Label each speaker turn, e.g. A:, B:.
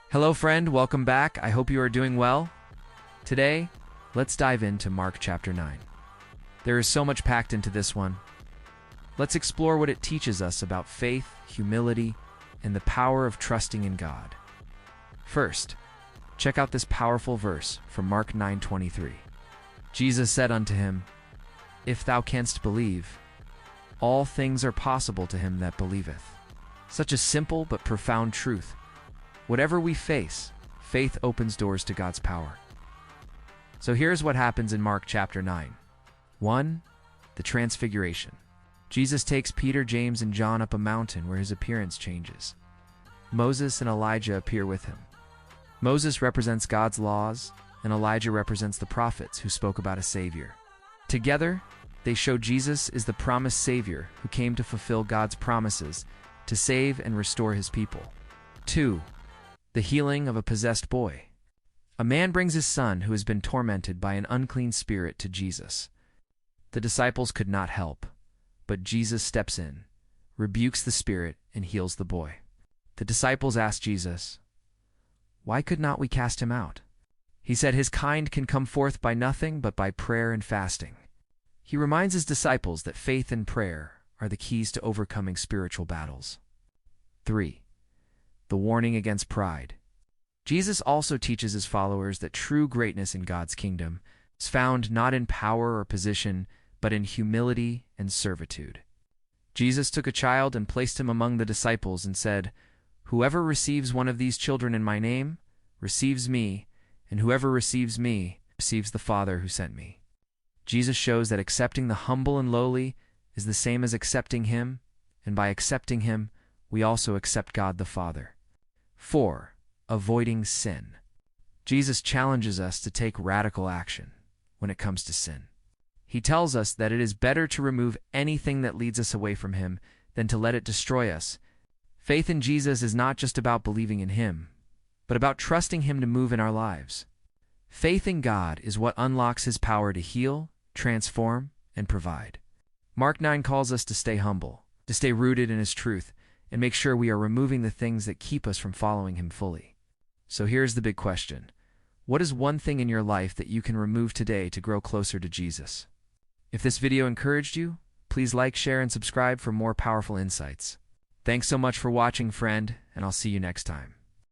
A: Hello, friend. Welcome back. I hope you are doing well. Today, let's dive into Mark chapter 9. There is so much packed into this one. Let's explore what it teaches us about faith, humility, and the power of trusting in God. First, check out this powerful verse from Mark 9:23. Jesus said unto him, If thou canst believe, all things are possible to him that believeth. Such a simple but profound truth. Whatever we face, faith opens doors to God's power. So here's what happens in Mark chapter 9. 1. The Transfiguration. Jesus takes Peter, James, and John up a mountain where his appearance changes. Moses and Elijah appear with him. Moses represents God's laws, and Elijah represents the prophets who spoke about a Savior. Together, they show Jesus is the promised Savior who came to fulfill God's promises to save and restore his people. 2. The healing of a possessed boy. A man brings his son who has been tormented by an unclean spirit to Jesus. The disciples could not help, but Jesus steps in, rebukes the spirit, and heals the boy. The disciples asked Jesus, Why could not we cast him out? He said his kind can come forth by nothing but by prayer and fasting. He reminds his disciples that faith and prayer are the keys to overcoming spiritual battles. 3. The warning against pride. Jesus also teaches his followers that true greatness in God's kingdom is found not in power or position, but in humility and servitude. Jesus took a child and placed him among the disciples and said, Whoever receives one of these children in my name receives me, and whoever receives me receives the Father who sent me. Jesus shows that accepting the humble and lowly is the same as accepting him, and by accepting him, we also accept God the Father. 4. Avoiding sin. Jesus challenges us to take radical action when it comes to sin. He tells us that it is better to remove anything that leads us away from him than to let it destroy us. Faith in Jesus is not just about believing in him, but about trusting him to move in our lives. Faith in God is what unlocks his power to heal, transform, and provide. Mark 9 calls us to stay humble, to stay rooted in his truth, and make sure we are removing the things that keep us from following him fully. So here's the big question. What is one thing in your life that you can remove today to grow closer to Jesus? If this video encouraged you, please like, share, and subscribe for more powerful insights. Thanks so much for watching, friend, and I'll see you next time.